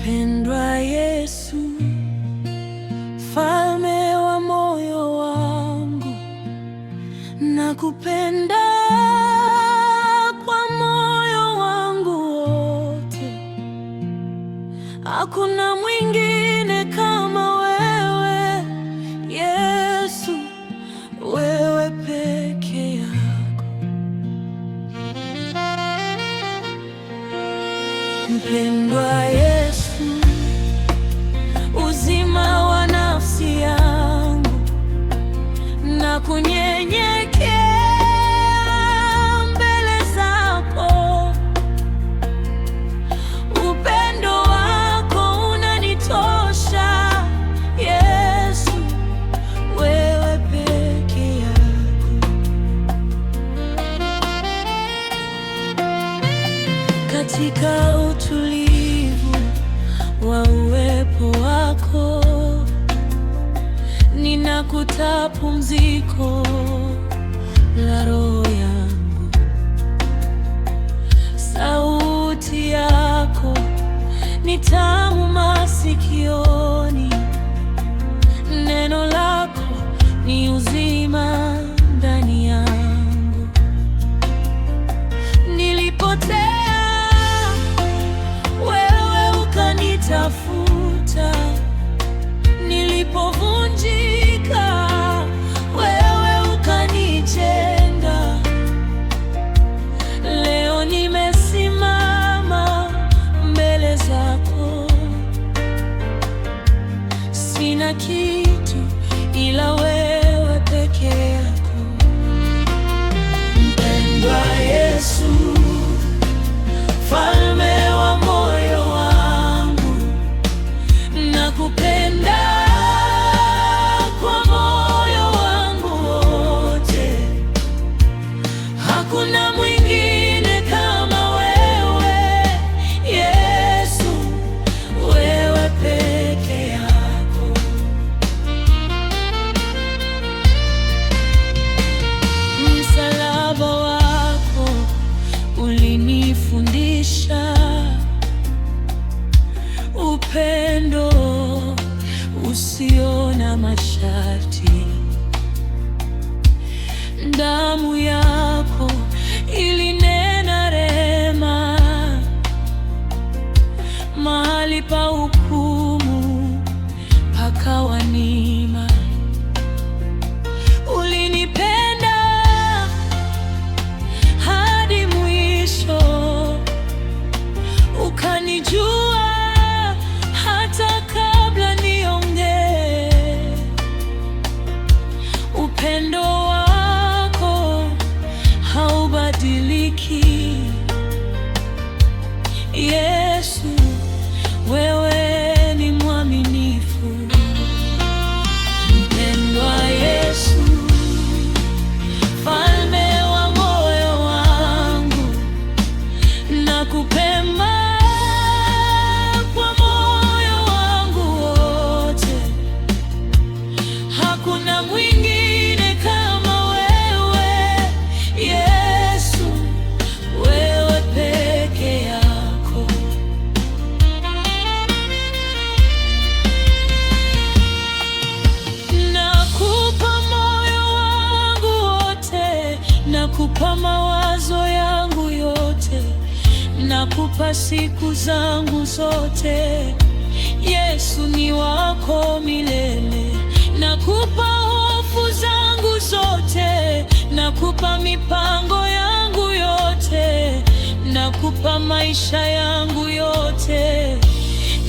Mpendwa Yesu, Mfalme wa moyo wangu, nakupenda kwa moyo wangu wote. Hakuna mwingine kama wewe Yesu, wewe peke yako. Mpendwa Yesu, uzima wa nafsi yangu, na kunyenyekea mbele zako. Upendo wako unanitosha Yesu, wewe peke yako. Katika utulivu wa uwepo wako ninakuta pumziko la roho yangu. Sauti yako ni tamu masikioni, neno lako ni uzima ndani yangu. Nilipotea, wewe ukanitafuta. Nilipovunjika, wewe ukanijenga. Leo nimesimama mbele zako, sina kitu ila wewe peke yako. Mpendwa Yesu, Mfalme wa moyo wangu, nakupenda kwa moyo wangu wote. Hakuna mwingine kama wewe Yesu, wewe peke yako. Msalaba wako ulinifundisha upendo usio na masharti. Damu yako ilinena rehema mahali pa hukumu pakawa neema. Ulinipenda hadi mwisho, ukanijua hata kabla niongee. Upendo wako haubadiliki Yesu, wewe ni mwaminifu. Mpendwa Yesu, Mfalme wa moyo wangu, nakupenda kwa moyo wangu wote. Hakuna mwingine kama wewe Yesu, wewe peke yako. Nakupa moyo wangu wote, nakupa mawazo yangu yote, nakupa siku zangu zote. Yesu ni wako milele. Nakupa hofu zangu zote, nakupa mipango yangu yote, nakupa maisha yangu yote.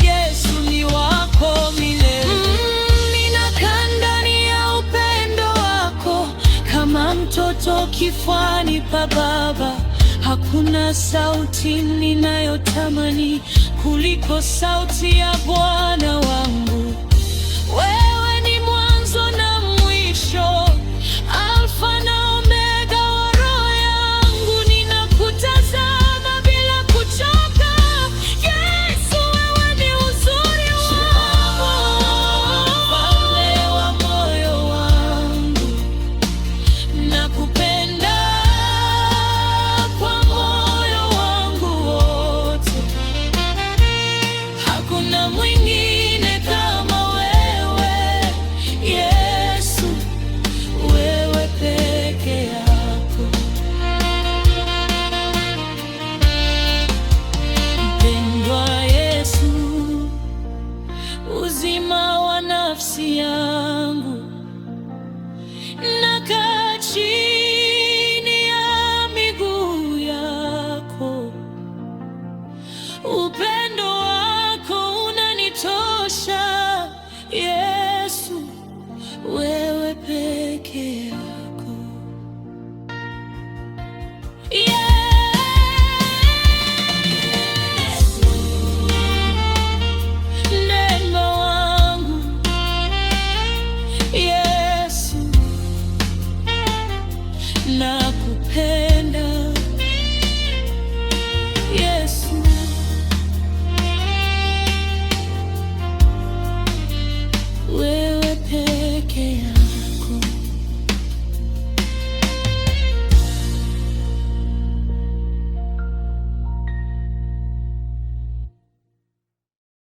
Yesu ni wako milele. Ninakaa ndani ya upendo wako kama mtoto kifuani pa baba. Hakuna sauti ninayotamani kuliko sauti ya Bwana wangu. Wewe ni mwanzo na mwisho, Alfa na Omega wa roho yangu. Ninakutazama bila kuchoka Yesu, wewe ni uzuri wangu. Mfalme wa moyo wangu, nakupenda kwa moyo wangu wote. Hakuna nakupenda Yesu, wewe peke yako.